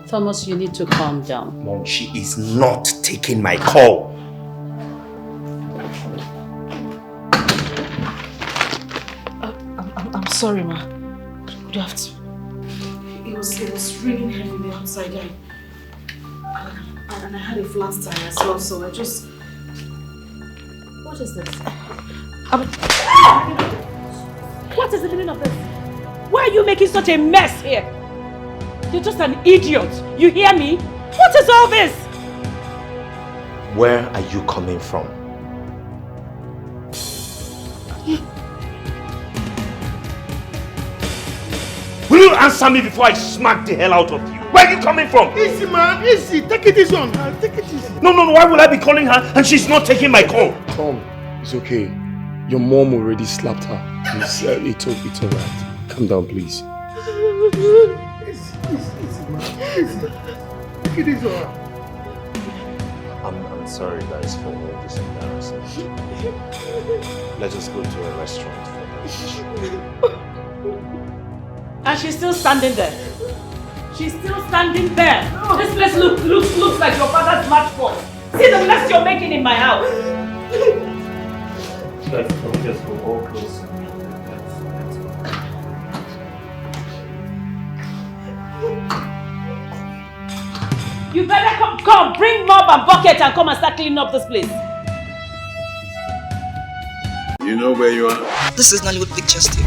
Thomas, you need to calm down. Mom, she is not taking my call. I'm sorry, ma. You have to. It was raining heavily outside and I had a flat tire as well, so I just... What is this? What is the meaning of this? Why are you making such a mess here? You're just an idiot. You hear me? What is all this? Where are you coming from? Will you answer me before I smack the hell out of you? Where are you coming from? Easy, man. Easy. Take it easy on her. Take it easy. No. Why will I be calling her and she's not taking my call? Tom, it's okay. Your mom already slapped her. It's alright. Calm down, please. Easy, man. Easy. Take it easy on her. I'm sorry guys for all this embarrassing. Let's just go to a restaurant for that. And she's still standing there. She's still standing there. This place looks like your father's matchbox. See the mess you're making in my house. Let's just go all close. You better come, bring mop and bucket and come and start cleaning up this place. You know where you are? This is Nollywood Pictures TV.